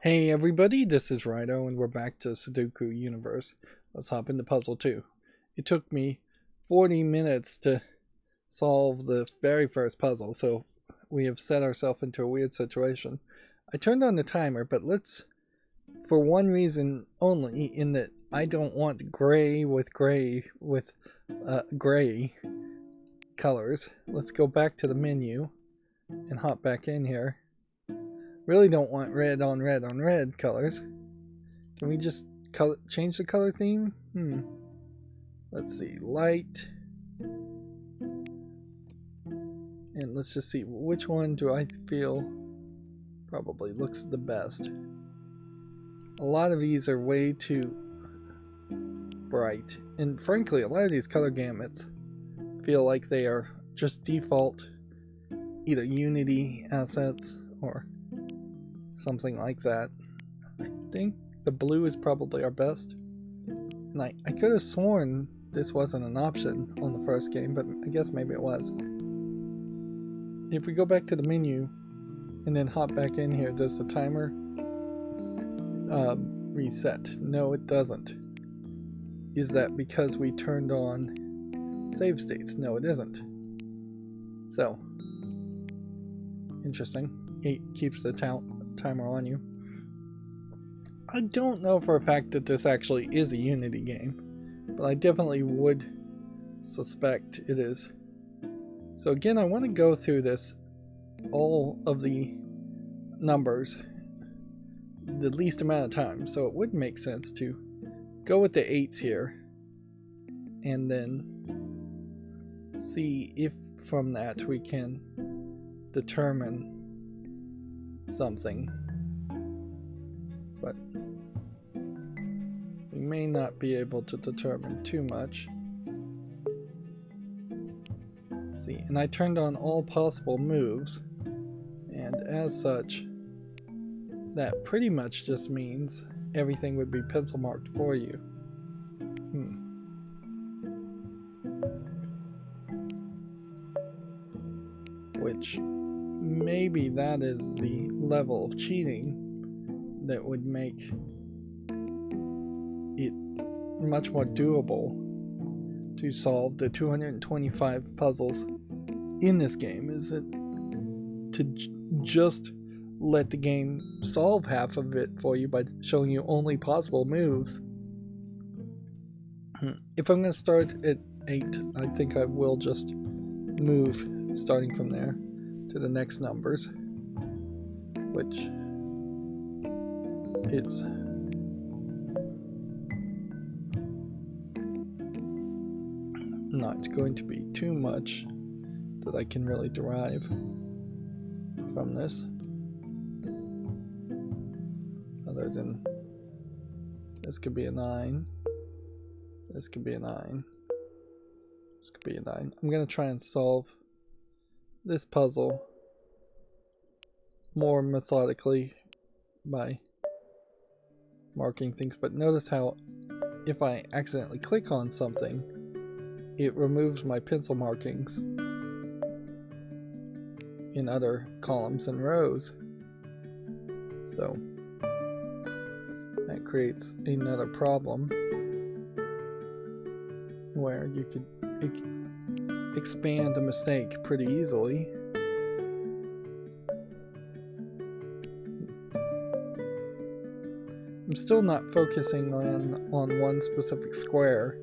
Hey everybody, this is Rydo and we're back to Sudoku Universe. Let's hop into puzzle 2. It took me 40 minutes to solve the very first puzzle, so we have set ourselves into a weird situation. I turned on the timer, but let's, for one reason only, in that I don't want gray with gray colors. Let's go back to the menu and hop back in here. Really don't want red on red on red colors. Can we just change the color theme? Let's see, light. And let's just see, which one do I feel probably looks the best? A lot of these are way too bright. And frankly, a lot of these color gamuts feel like they are just default either Unity assets or something like that. I think the blue is probably our best. And I could have sworn this wasn't an option on the first game, but I guess maybe it was. If we go back to the menu and then hop back in here, does the timer reset? No, it doesn't. Is that because we turned on save states? No, it isn't. So, interesting. 8 keeps the timer on you. I don't know for a fact that this actually is a Unity game, but I definitely would suspect it is. So again, I want to go through this, all of the numbers, the least amount of time. So it would make sense to go with the 8s here and then see if from that we can determine something, but we may not be able to determine too much. See, and I turned on all possible moves, and as such, that pretty much just means everything would be pencil marked for you. Which maybe that is the level of cheating that would make it much more doable to solve the 225 puzzles in this game, is it to just let the game solve half of it for you by showing you only possible moves. If I'm going to start at 8, I think I will just move starting from there to the next numbers, which it's not going to be too much that I can really derive from this, other than this could be a 9, this could be a 9, this could be a 9. I'm going to try and solve this puzzle more methodically by marking things, but notice how if I accidentally click on something, it removes my pencil markings in other columns and rows. So that creates another problem where you could expand a mistake pretty easily. I'm still not focusing on one specific square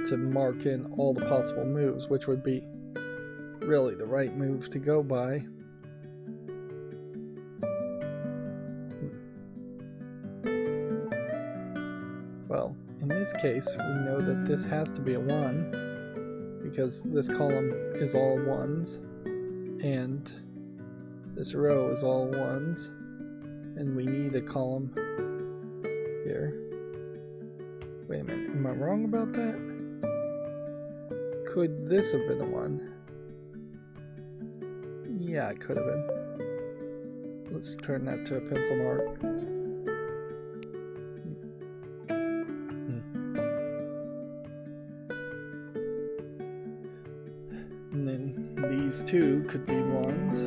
to mark in all the possible moves, which would be really the right move to go by. Well, in this case, we know that this has to be a 1 because this column is all 1s and this row is all 1s, and we need a column here. Wait a minute, am I wrong about that? Could this have been a 1? Yeah, it could have been. Let's turn that to a pencil mark. And then these two could be 1s.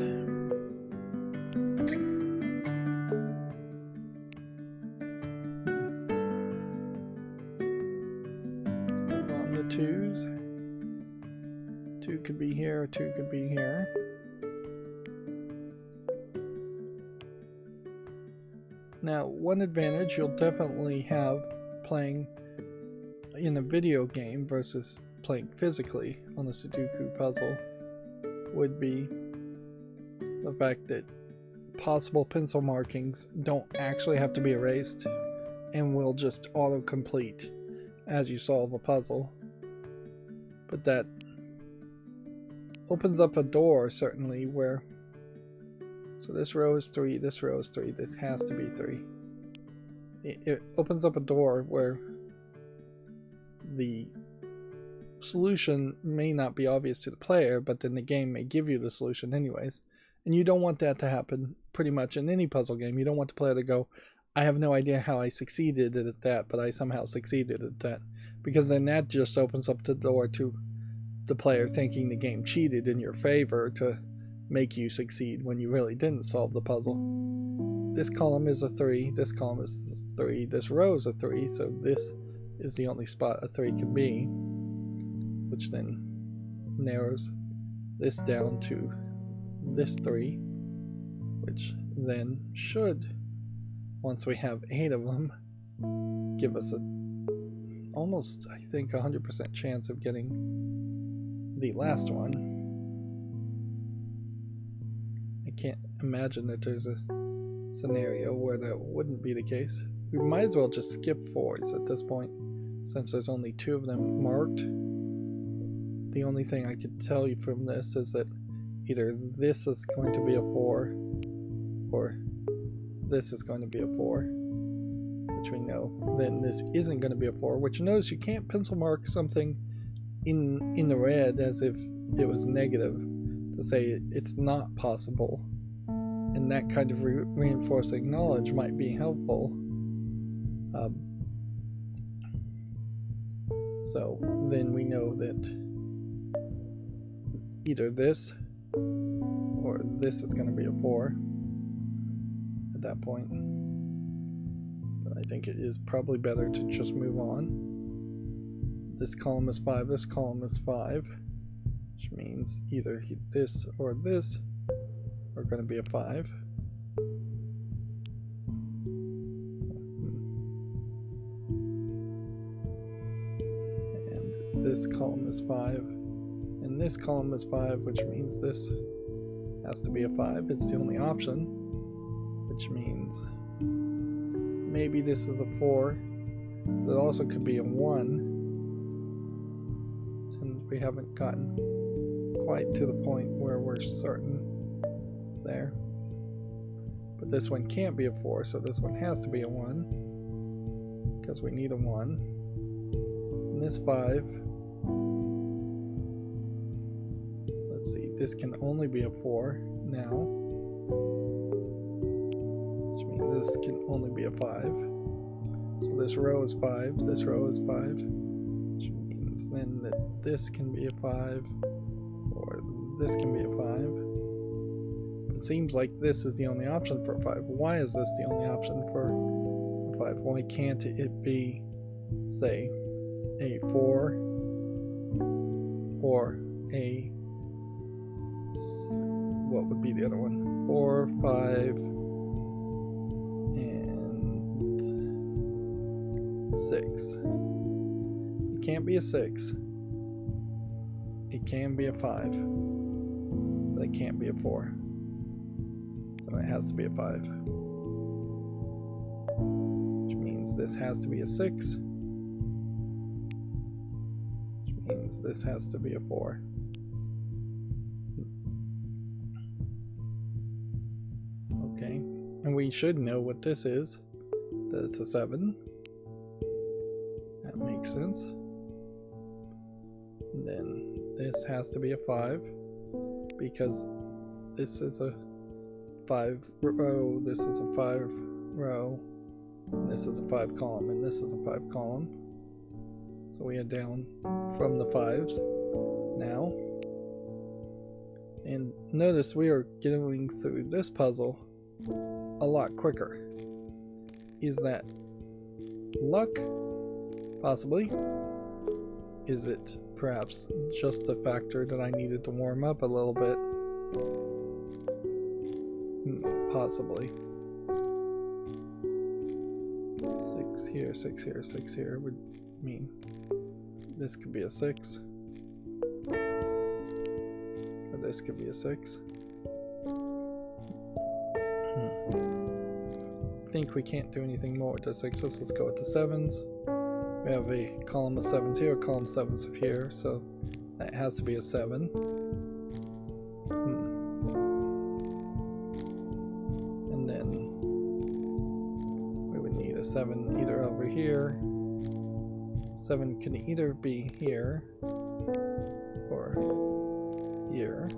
2 could be here, 2 could be here. Now, one advantage you'll definitely have playing in a video game versus playing physically on a Sudoku puzzle would be the fact that possible pencil markings don't actually have to be erased and will just auto-complete as you solve a puzzle. But that opens up a door, certainly, where so this row is 3, this row is 3, this has to be 3. It opens up a door where the solution may not be obvious to the player, but then the game may give you the solution anyways. And you don't want that to happen pretty much in any puzzle game. You don't want the player to go, I have no idea how I succeeded at that, but I somehow succeeded at that. Because then that just opens up the door to the player thinking the game cheated in your favor to make you succeed when you really didn't solve the puzzle. This column is a 3, this column is 3, this row is a 3, so this is the only spot a 3 can be, which then narrows this down to this 3, which then should, once we have 8 of them, give us a almost, I think, 100% chance of getting the last one. I can't imagine that there's a scenario where that wouldn't be the case. We might as well just skip 4s at this point, since there's only 2 of them marked. The only thing I could tell you from this is that either this is going to be a 4 or this is going to be a 4, which we know. Then this isn't going to be a 4, which notice you can't pencil mark something in the red as if it was negative to say it's not possible, and that kind of reinforcing knowledge might be helpful. So then we know that either this or this is going to be a 4 at that point. But I think it is probably better to just move on. This column is 5, this column is 5, which means either this or this are going to be a 5. And this column is 5, and this column is 5, which means this has to be a 5. It's the only option, which means maybe this is a 4, but it also could be a 1. We haven't gotten quite to the point where we're certain there. But this one can't be a 4, so this one has to be a 1, because we need a 1. And this 5, let's see, this can only be a 4 now, which means this can only be a 5. So this row is 5, this row is 5. Then that this can be a 5 or this can be a 5. It seems like this is the only option for a 5. Why is this the only option for a 5? Why can't it be, say, a 4 or a, what would be the other one? 4, 5, and 6. It can't be a 6. It can be a 5. But it can't be a 4. So it has to be a 5. Which means this has to be a 6. Which means this has to be a 4. Okay. And we should know what this is. That it's a 7. That makes sense. And then this has to be a 5 because this is a 5 row, this is a 5 row, and this is a 5 column, and this is a 5 column. So we are down from the 5s now. And notice we are getting through this puzzle a lot quicker. Is that luck? Possibly. Is it perhaps just the factor that I needed to warm up a little bit. Possibly. 6 here, 6 here, 6 here would mean this could be a 6. Or this could be a 6. I think we can't do anything more with the 6s. Let's go with the 7s. We have a column of 7s here, a column of 7s here, so that has to be a 7. And then we would need a 7 either over here. 7 can either be here or here.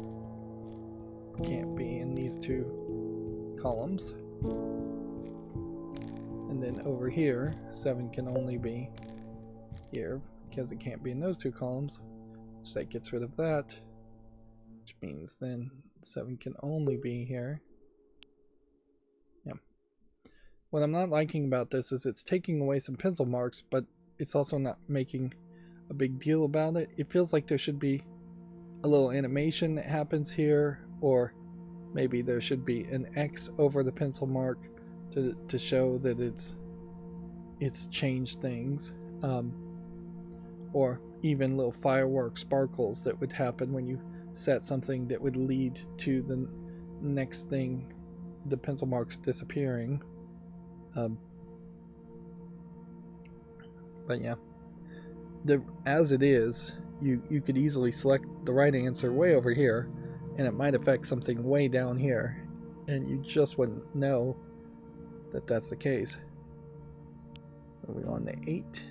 Can't be in these two columns. And then over here, 7 can only be here because it can't be in those two columns. So that gets rid of that, which means then 7 can only be here. Yeah. What I'm not liking about this is it's taking away some pencil marks, but it's also not making a big deal about it. It feels like there should be a little animation that happens here, or maybe there should be an X over the pencil mark to show that it's changed things, or even little firework sparkles that would happen when you set something that would lead to the next thing, the pencil marks disappearing. But yeah, as it is, you could easily select the right answer way over here, and it might affect something way down here, and you just wouldn't know that that's the case. Are we on to 8?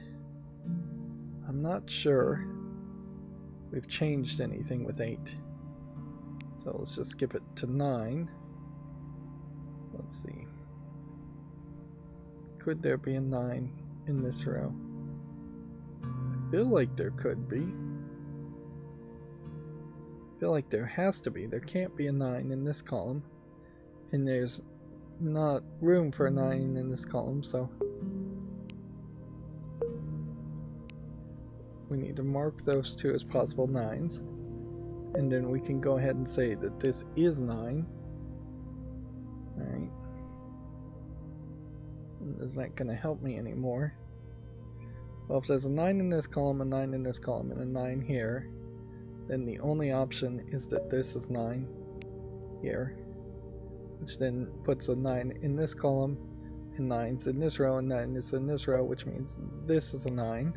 I'm not sure we've changed anything with 8. So let's just skip it to 9. Let's see. Could there be a 9 in this row? I feel like there could be. I feel like there has to be. There can't be a 9 in this column. And there's not room for a 9 in this column, so we need to mark those two as possible 9s, and then we can go ahead and say that this is 9. Alright. Is that going to help me anymore? Well, if there's a 9 in this column, a 9 in this column, and a 9 here, then the only option is that this is 9 here, which then puts a 9 in this column, and 9's in this row, and 9 is in this row, which means this is a 9.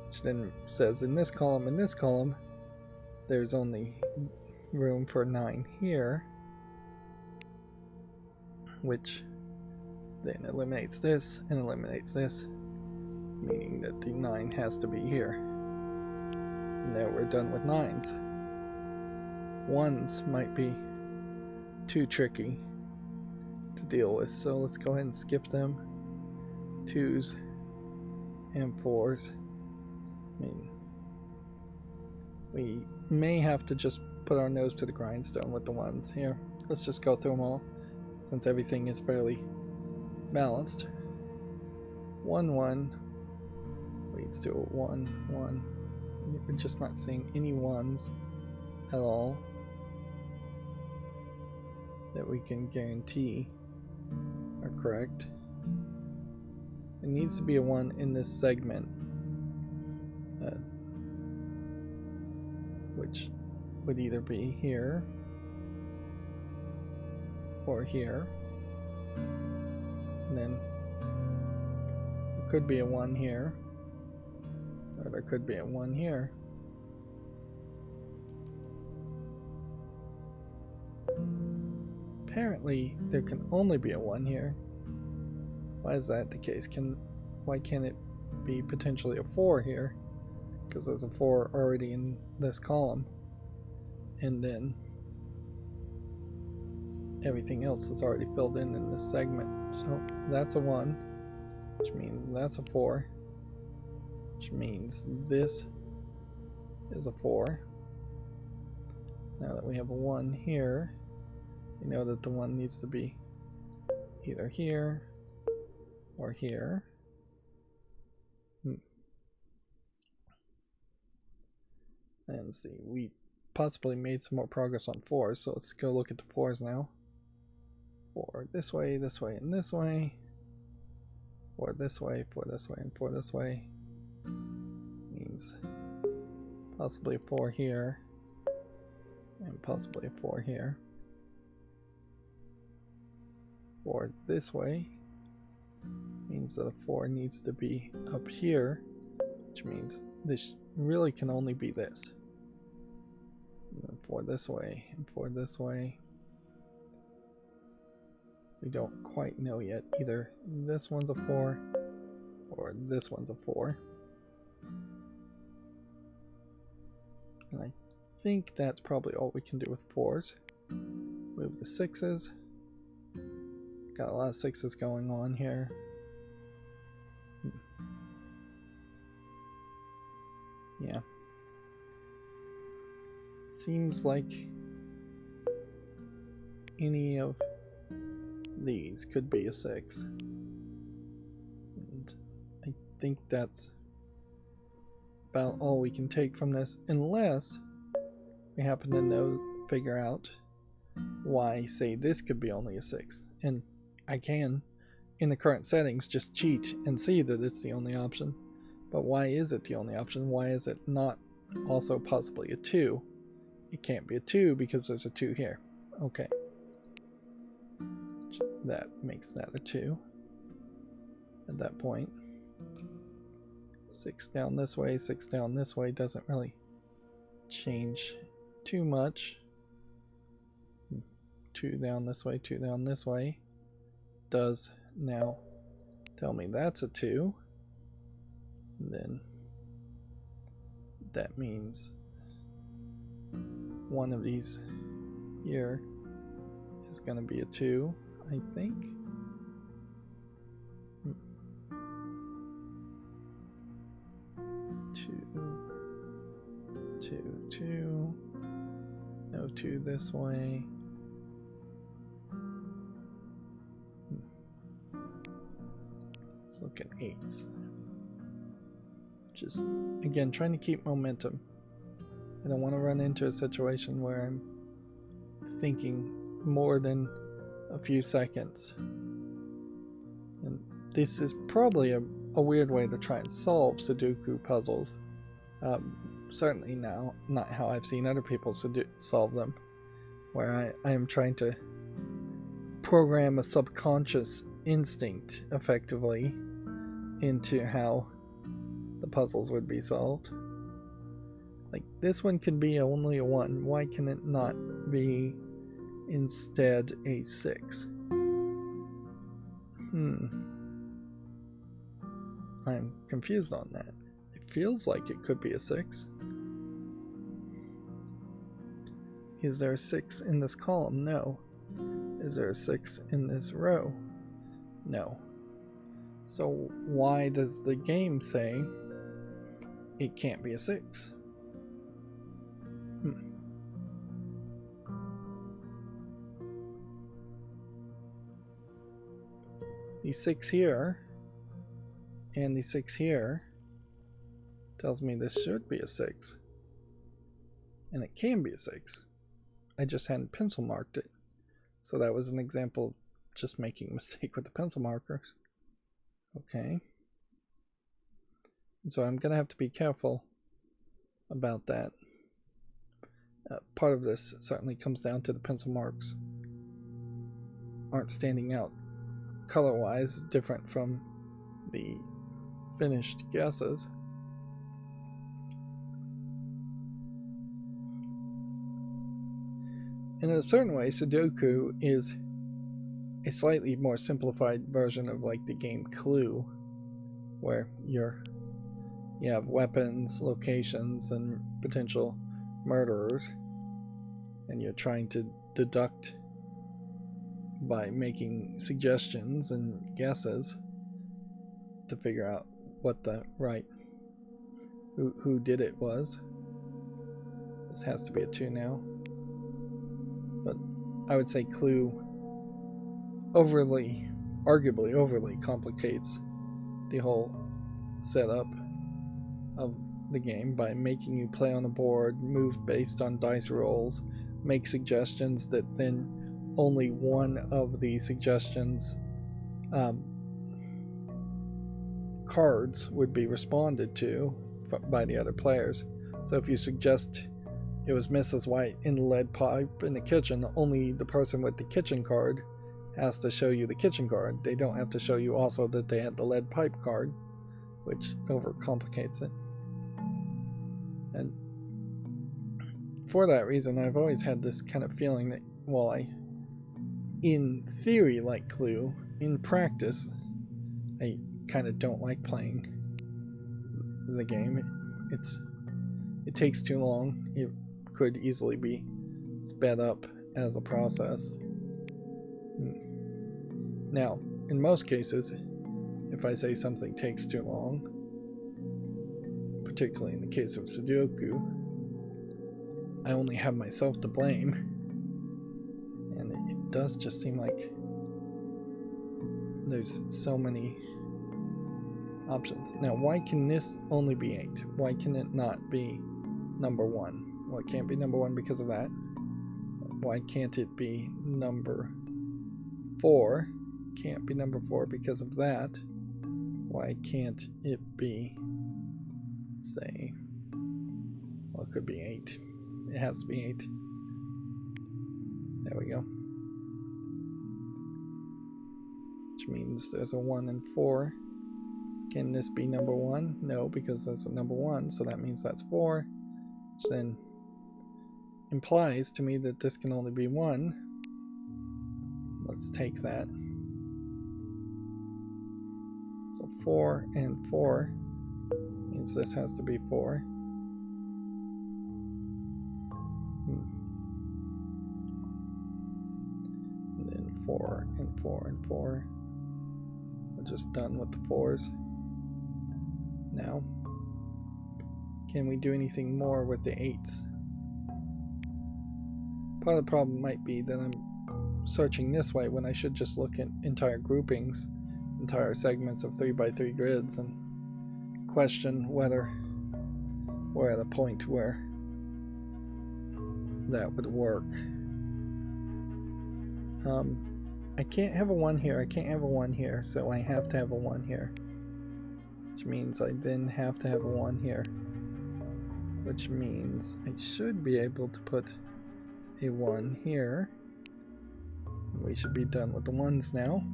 Which then says in this column, there's only room for 9 here, which then eliminates this and eliminates this, meaning that the 9 has to be here. And there we're done with 9s. 1s might be too tricky to deal with, so let's go ahead and skip them. 2s and 4s. I mean, we may have to just put our nose to the grindstone with the 1s here. Let's just go through them all, since everything is fairly balanced. 1, 1 leads to a 1, 1. We're just not seeing any 1s at all that we can guarantee are correct. It needs to be a 1 in this segment, which would either be here or here. And then there could be a 1 here, or there could be a 1 here. Apparently there can only be a 1 here. Why is that the case? Why can't it be potentially a 4 here? Because there's a 4 already in this column, and then everything else is already filled in this segment. So that's a 1, which means that's a 4, which means this is a 4. Now that we have a 1 here, we know that the 1 needs to be either here or here. And see, we possibly made some more progress on 4s, so let's go look at the 4s now. 4 this way, and this way. 4 this way, 4 this way, and 4 this way. Means possibly a 4 here, and possibly a 4 here. 4 this way means that a 4 needs to be up here, which means this really can only be this. And then 4 this way, and 4 this way. We don't quite know yet. Either this one's a 4 or this one's a 4. And I think that's probably all we can do with 4s. Move the 6s. Got a lot of 6s going on here. Yeah. Seems like any of these could be a 6. And I think that's about all we can take from this, unless we happen to figure out why, say, this could be only a 6. And I can, in the current settings, just cheat and see that it's the only option. But why is it the only option? Why is it not also possibly a 2? It can't be a 2 because there's a 2 here. Okay. That makes that a 2 at that point. 6 down this way, 6 down this way doesn't really change too much. 2 down this way, 2 down this way does now tell me that's a 2. And then that means one of these here is going to be a 2, I think. 2. No 2 this way. Let's look at 8s. Just, again, trying to keep momentum. I don't want to run into a situation where I'm thinking more than a few seconds. And this is probably a weird way to try and solve Sudoku puzzles. Certainly now, not how I've seen other people solve them, where I am trying to program a subconscious instinct effectively into how the puzzles would be solved. Like, this one can be only a 1. Why can it not be instead a 6? I'm confused on that. It feels like it could be a 6. Is there a 6 in this column? No. Is there a 6 in this row? No. So why does the game say it can't be a 6? The 6 here and the 6 here tells me this should be a 6. And it can be a 6. I just hadn't pencil marked it. So that was an example of just making a mistake with the pencil markers. Okay. So I'm going to have to be careful about that. Part of this certainly comes down to the pencil marks aren't standing out color-wise, different from the finished guesses. In a certain way, Sudoku is a slightly more simplified version of like the game Clue, where you have weapons, locations, and potential murderers, and you're trying to deduct by making suggestions and guesses to figure out what the right who did it was. This has to be a 2 now. But I would say Clue arguably overly complicates the whole setup of the game by making you play on a board, move based on dice rolls, make suggestions that then only one of the suggestions cards would be responded to by the other players. So if you suggest it was Mrs. White in the lead pipe in the kitchen, only the person with the kitchen card has to show you the kitchen card. They don't have to show you also that they had the lead pipe card, which overcomplicates it. And for that reason, I've always had this kind of feeling that while I, in theory, like Clue, in practice, I kind of don't like playing the game. It takes too long. It could easily be sped up as a process. Now, in most cases, if I say something takes too long, particularly in the case of Sudoku, I only have myself to blame. And it does just seem like there's so many options. Now, why can this only be 8? Why can it not be number 1? Well, it can't be number 1 because of that. Why can't it be number 4? Can't be number 4 because of that. Why can't it be, say, well, it could be 8. It has to be 8. There we go. Which means there's a 1 and 4. Can this be number 1? No, because that's a number 1, so that means that's 4. Which then implies to me that this can only be 1. Let's take that. So 4 and 4 means this has to be 4. And then 4 and 4 and 4. We're just done with the 4s. Now, can we do anything more with the 8s? Part of the problem might be that I'm searching this way when I should just look at entire groupings, entire segments of 3x3 grids, and question whether we're at a point where that would work. I can't have a 1 here, I can't have a 1 here, so I have to have a 1 here. Which means I then have to have a 1 here. Which means I should be able to put a 1 here. We should be done with the 1s now.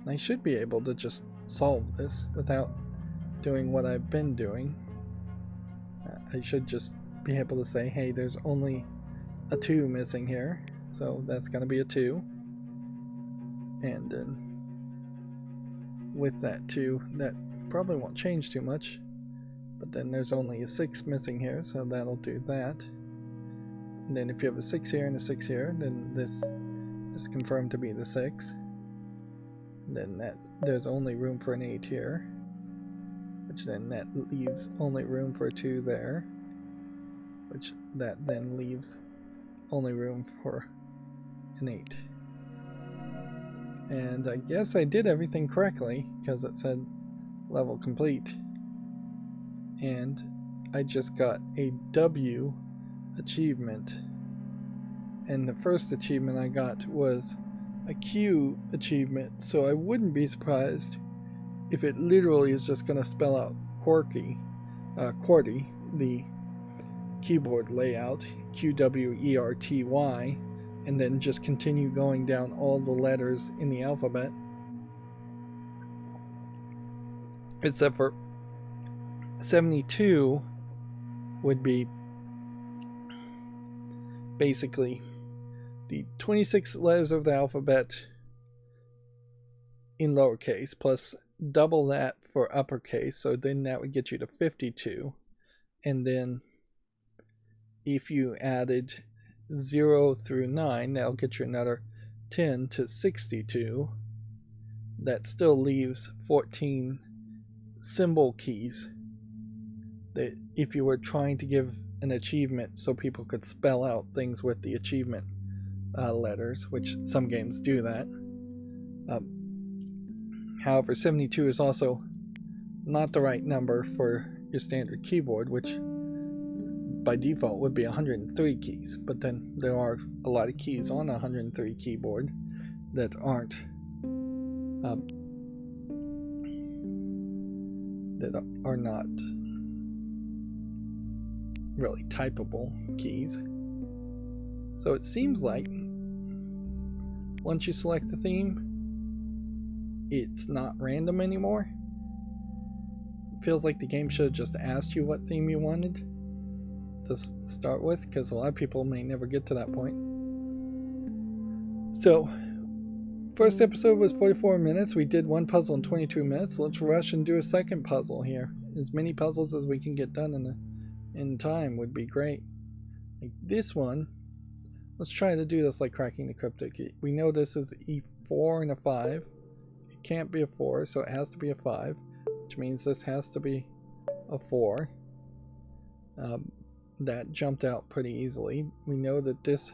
I should be able to just solve this without doing what I've been doing. I should just be able to say, hey, there's only a 2 missing here, so that's going to be a 2. And then with that 2, that probably won't change too much. But then there's only a 6 missing here, so that'll do that. And then if you have a 6 here and a 6 here, then this is confirmed to be the 6. And then there's only room for an 8 here, which then that leaves only room for a 2 there, which that then leaves only room for an 8. And I guess I did everything correctly because it said level complete. And I just got a W achievement. And the first achievement I got was a Q achievement, so I wouldn't be surprised if it literally is just going to spell out QWERTY, the keyboard layout, QWERTY, and then just continue going down all the letters in the alphabet. Except for 72 would be basically the 26 letters of the alphabet in lowercase plus double that for uppercase, so then that would get you to 52. And then if you added 0 through 9, that'll get you another 10 to 62. That still leaves 14 symbol keys that if you were trying to give an achievement so people could spell out things with the achievement letters, which some games do that. However, 72 is also not the right number for your standard keyboard, which by default would be 103 keys, but then there are a lot of keys on a 103 keyboard that aren't that are not really typable keys. So it seems like once you select the theme, it's not random anymore. It feels like the game should have just asked you what theme you wanted to start with, because a lot of people may never get to that point. So first episode was 44 minutes. We did one puzzle in 22 minutes. Let's rush and do a second puzzle here. As many puzzles as we can get done in time would be great. Like this one, let's try to do this like cracking the cryptic. We know this is E4 and a 5. It can't be a 4, so it has to be a 5, which means this has to be a 4. That jumped out pretty easily. We know that this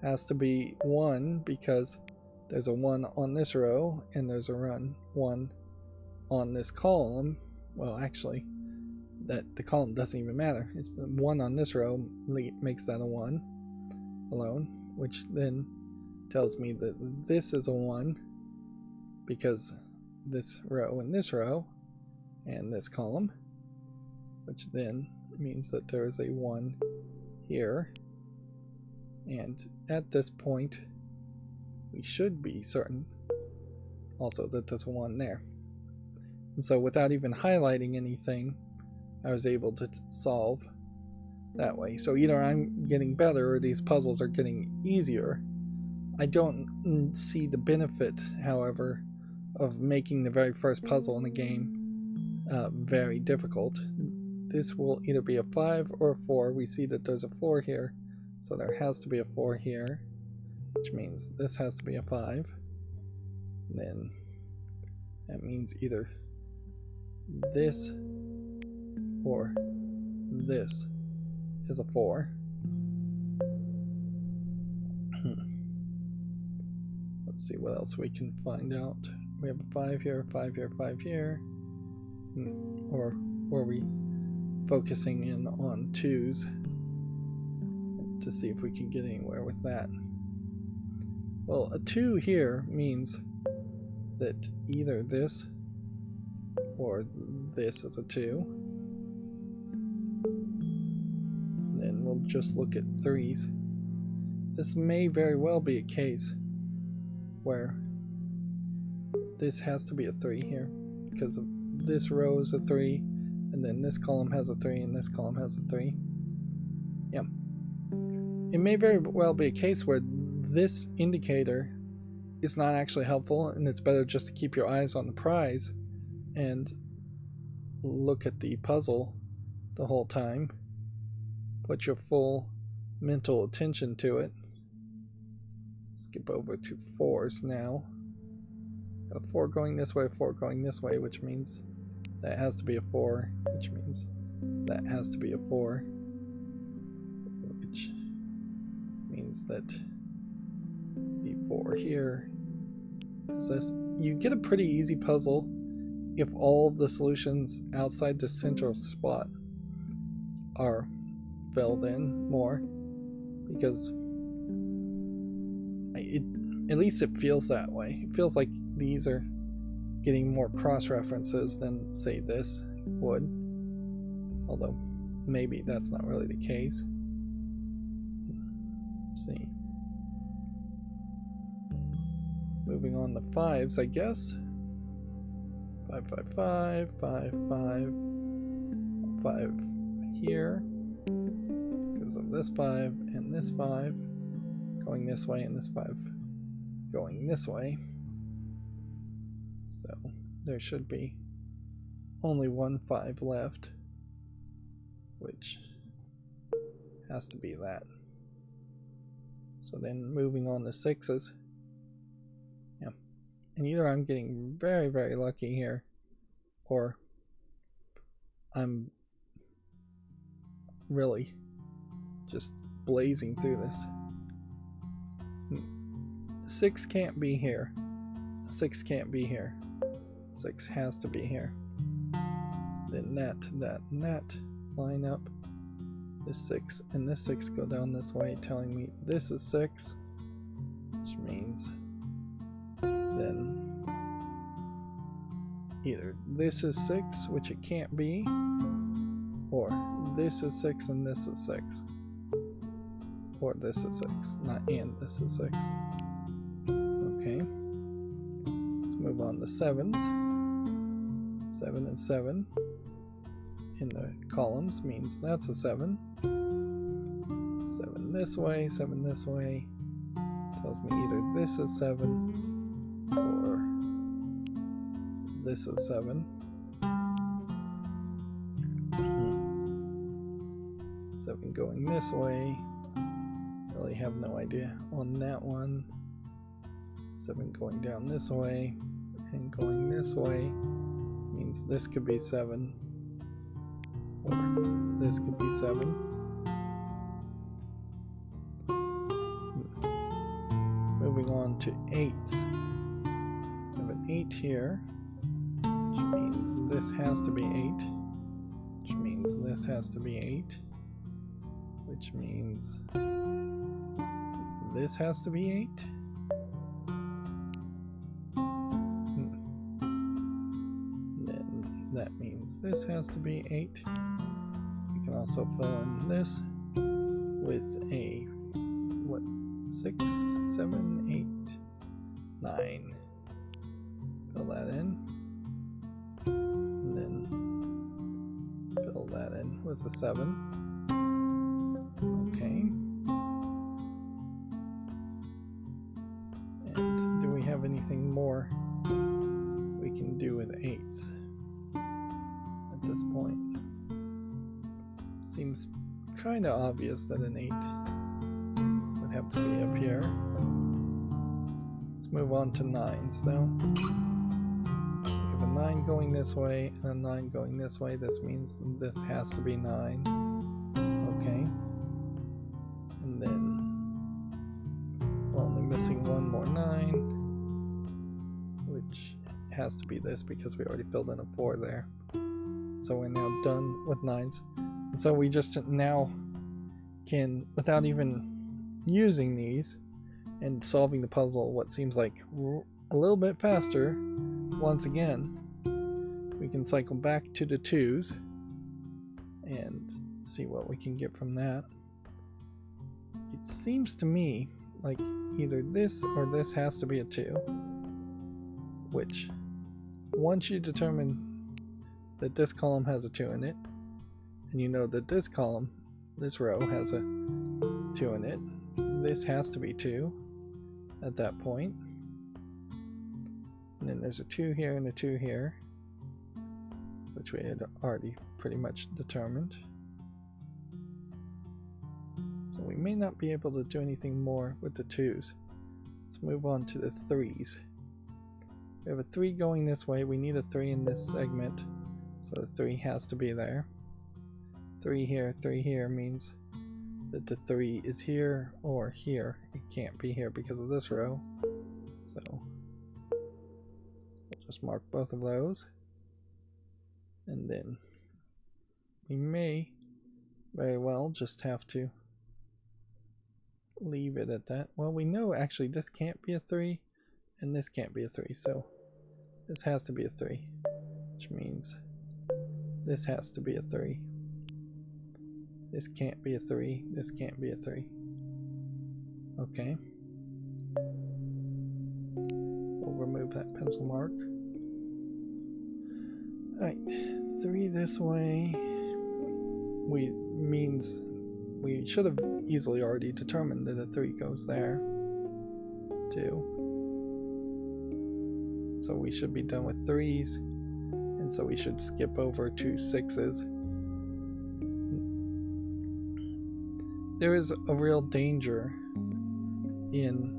has to be 1 because there's a 1 on this row and there's a 1 on this column. Well, actually, that the column doesn't even matter. It's the 1 on this row makes that a 1 alone, which then tells me that this is a 1 because this row and this row and this column, which then means that there is a 1 here. And at this point, we should be certain also that there's a 1 there. And so without even highlighting anything, I was able to solve that way. So either I'm getting better or these puzzles are getting easier. I don't see the benefit, however, of making the very first puzzle in the game very difficult. This will either be a 5 or a 4. We see that there's a 4 here, so there has to be a 4 here, which means this has to be a 5. And then that means either this or this is a 4. Let's see what else we can find out. We have a 5 here, 5 here, 5 here. Or are we focusing in on 2s to see if we can get anywhere with that? Well, a 2 here means that either this or this is a 2. Then we'll just look at 3s. This may very well be a case where this has to be a 3 here because of this row is a 3, and then this column has a 3, and this column has a 3. Yeah. It may very well be a case where this indicator is not actually helpful, and it's better just to keep your eyes on the prize and look at the puzzle the whole time. Put your full mental attention to it. Skip over to 4s now. Got a 4 going this way, a 4 going this way, which means that has to be a 4, which means that has to be a 4, which means that the 4 here is this. You get a pretty easy puzzle if all of the solutions outside the central spot are filled in more, because at least it feels that way. It feels like these are getting more cross-references than, say, this would. Although, maybe that's not really the case. Let's see. Moving on to 5s, I guess. 5, 5, 5, 5, 5, 5 here. Because of this 5 and this 5 going this way and this 5 going this way. So there should be only one 5 left, which has to be that. So then moving on to 6s. Yeah. And either I'm getting very, very lucky here, or I'm really just blazing through this. 6 can't be here. 6 can't be here. 6 has to be here. then that and that line up. This 6 and this 6 go down this way, telling me this is 6, which means then either this is 6, which it can't be, or this is 6 and this is 6, or this is 6, not and this is 6. Okay, let's move on to 7s. 7 and 7 in the columns means that's a 7. 7 this way, 7 this way, tells me either this is 7 or this is 7. 7 going this way, really have no idea on that one. 7 going down this way and going this way means this could be 7 or this could be 7. Moving on to 8s. I have an 8 here, which means this has to be 8, which means this has to be 8, which means this has to be 8. Then that means this has to be 8. You can also fill in this with a 6, 7, 8, 9. Fill that in. And then fill that in with a 7. Okay. And do we have anything more we can do with 8s at this point? Seems kind of obvious that an 8 would have to be up here. Let's move on to 9s though. We have a 9 going this way and a 9 going this way. This means this has to be 9. Okay. And then we're only missing one more 9, which has to be this because we already filled in a 4 there. So we're now done with 9s. And so we just now can, without even using these and solving the puzzle what seems like a little bit faster, once again we can cycle back to the 2s and see what we can get from that. It seems to me like either this or this has to be a 2, which once you determine that this column has a 2 in it, and you know that this column, this row, has a 2 in it, this has to be 2 at that point. And then there's a 2 here and a 2 here, which we had already pretty much determined. So we may not be able to do anything more with the 2s. Let's move on to the 3s. We have a 3 going this way. We need a 3 in this segment, so the 3 has to be there. 3 here means that the 3 is here or here. It can't be here because of this row. So we'll just mark both of those. And then we may very well just have to leave it at that. Well, we know actually this can't be a 3 and this can't be a 3. So this has to be a 3, which means this has to be a 3. This can't be a 3. This can't be a 3. Okay. We'll remove that pencil mark. Alright, 3 this way. Means we should have easily already determined that a 3 goes there. 2. So we should be done with 3s. And so we should skip over to 6s. There is a real danger in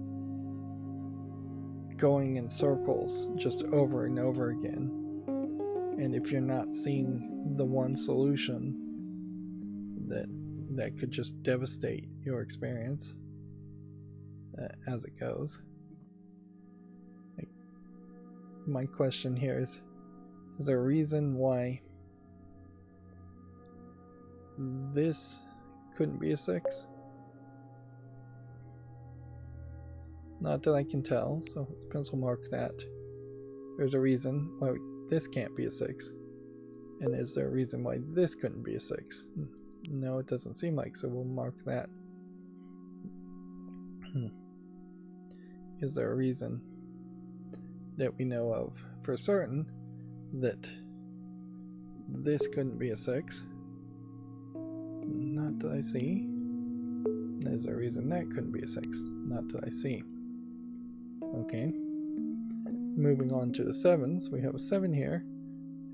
going in circles just over and over again. And if you're not seeing the one solution, that could just devastate your experience as it goes. My question here is there a reason why this couldn't be a 6? Not that I can tell, so let's pencil mark that. There's a reason why this can't be a 6. And is there a reason why this couldn't be a 6? No, it doesn't seem like, so we'll mark that. Is there a reason that we know of for certain that this couldn't be a 6? Not that I see. And is there a reason that couldn't be a 6? Not that I see. Okay. Moving on to the 7s, we have a 7 here.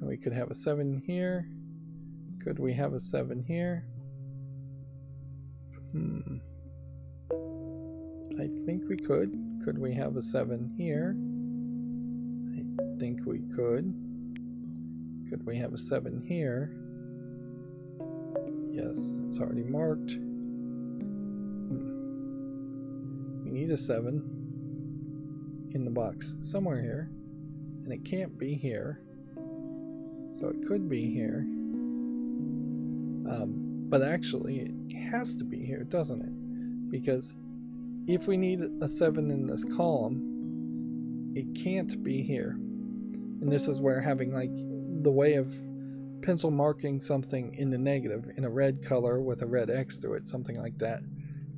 And we could have a 7 here. Could we have a 7 here? I think we could. Could we have a 7 here? I think we could. Could we have a 7 here? Yes, it's already marked. We need a 7 in the box somewhere here. And it can't be here. So it could be here. But actually it has to be here, doesn't it? Because if we need a 7 in this column, it can't be here. And this is where having like the way of pencil marking something in the negative in a red color with a red X through it, something like that,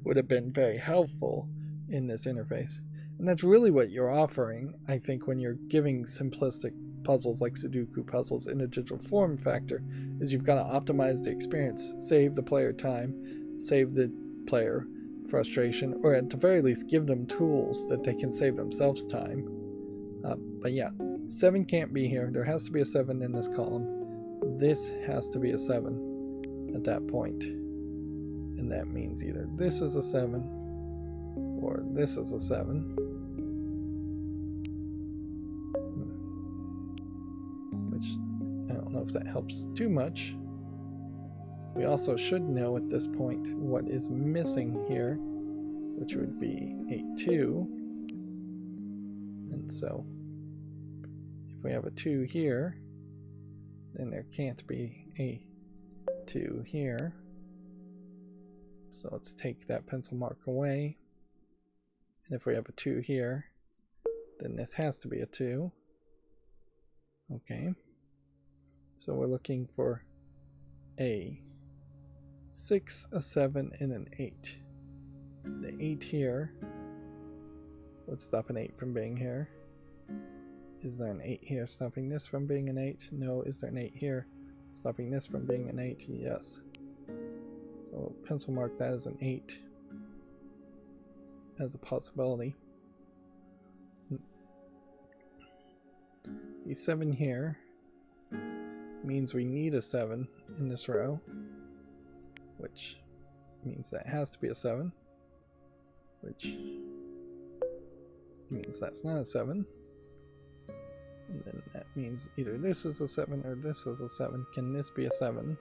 would have been very helpful in this interface. And that's really what you're offering, I think, when you're giving simplistic puzzles like Sudoku puzzles in a digital form factor, is you've got to optimize the experience, save the player time, save the player frustration, or at the very least give them tools that they can save themselves time. But yeah, 7 can't be here. There has to be a 7 in this column. This has to be a 7 at that point. And that means either this is a 7 or this is a 7. Which I don't know if that helps too much. We also should know at this point what is missing here, which would be a 2. And so if we have a 2 here, then there can't be a 2 here. So let's take that pencil mark away. And if we have a 2 here, then this has to be a 2. Okay. So we're looking for a 6, a 7, and an 8. The 8 here would stop an 8 from being here. Is there an 8 here stopping this from being an 8? No. Is there an 8 here stopping this from being an 8? Yes. So we'll pencil mark that as an 8 as a possibility. The 7 here means we need a 7 in this row, which means that has to be a 7, which means that's not a 7. And then that means either this is a 7 or this is a 7. Can this be a 7?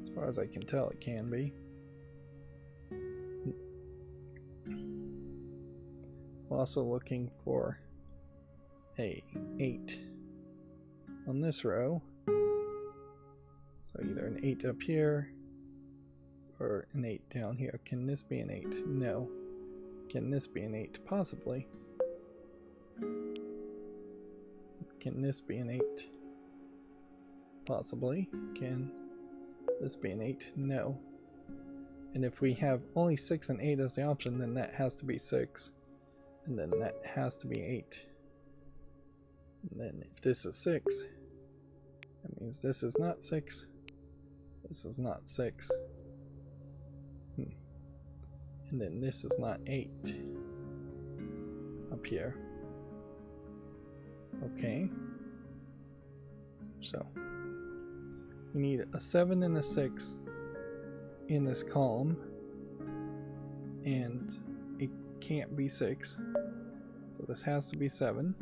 As far as I can tell, it can be. We're also looking for a 8 on this row. So either an 8 up here or an 8 down here. Can this be an 8? No. Can this be an 8? Possibly. Can this be an 8? Possibly. Can this be an 8? No. And if we have only 6 and 8 as the option, then that has to be 6. And then that has to be 8. And then if this is 6, that means this is not 6. This is not 6. And then this is not 8 up here. Okay. So we need a 7 and a 6 in this column, and it can't be 6. So this has to be 7.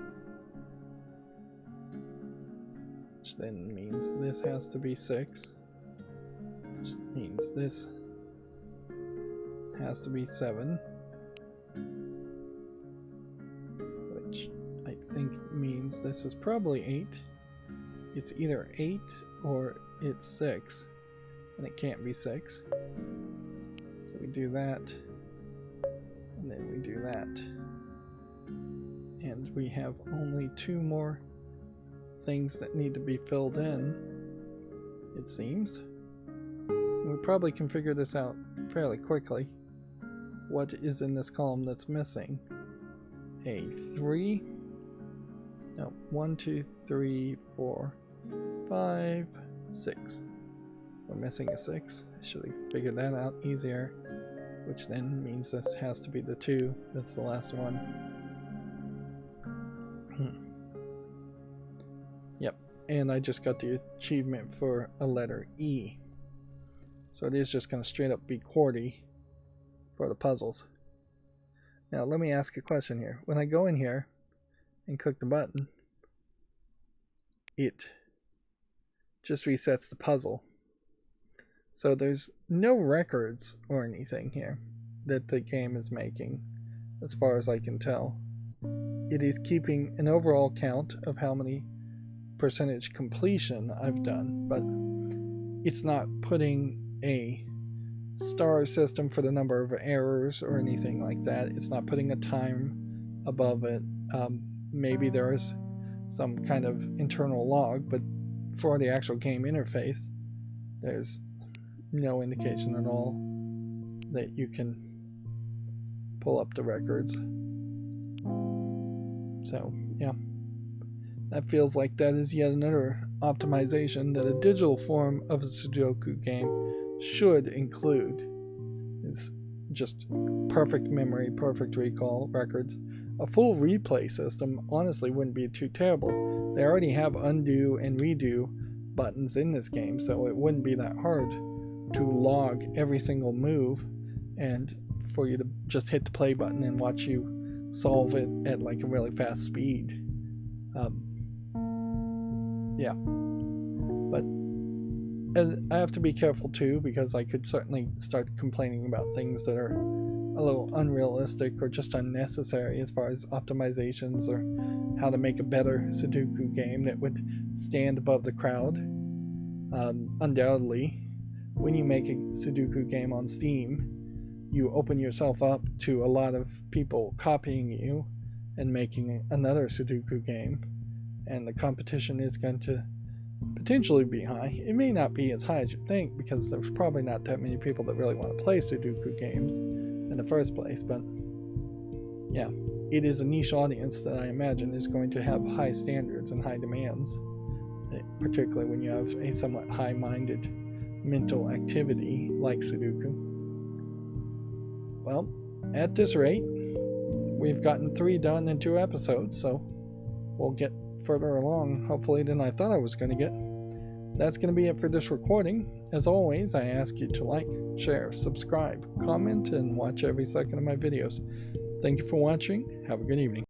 Which then means this has to be 6. Which means this has to be 7. Which I think means this is probably 8. It's either 8 or it's 6, and it can't be 6. So we do that, and then we do that. And we have only 2 more things that need to be filled in, it seems. We probably can figure this out fairly quickly. What is in this column that's missing? A 3. No, 1, 2, 3, 4, 5, 6. We're missing a 6. I should have figured that out easier, which then means this has to be the 2. That's the last one. Yep, and I just got the achievement for a letter E. So it is just going to straight up be QWERTY for the puzzles. Now let me ask a question here. When I go in here and click the button, it just resets the puzzle. So there's no records or anything here that the game is making, as far as I can tell. It is keeping an overall count of how many percentage completion I've done, but it's not putting a star system for the number of errors or anything like that. It's not putting a time above it. Maybe there's some kind of internal log, but for the actual game interface, there's no indication at all that you can pull up the records. So yeah, that feels like that is yet another optimization that a digital form of a Sudoku game should include. It's just perfect memory, perfect recall records. A full replay system honestly wouldn't be too terrible. They already have undo and redo buttons in this game, so it wouldn't be that hard to log every single move and for you to just hit the play button and watch you solve it at like a really fast speed. Yeah, but I have to be careful too, because I could certainly start complaining about things that are a little unrealistic or just unnecessary as far as optimizations or how to make a better Sudoku game that would stand above the crowd. Undoubtedly, when you make a Sudoku game on Steam, you open yourself up to a lot of people copying you and making another Sudoku game, and the competition is going to potentially be high. It may not be as high as you think, because there's probably not that many people that really want to play Sudoku games in the first place, but yeah, it is a niche audience that I imagine is going to have high standards and high demands, particularly when you have a somewhat high-minded mental activity like Sudoku. Well, at this rate, we've gotten 3 done in 2 episodes, so we'll get further along, hopefully, than I thought I was going to get. That's going to be it for this recording. As always, I ask you to like, share, subscribe, comment, and watch every second of my videos. Thank you for watching. Have a good evening.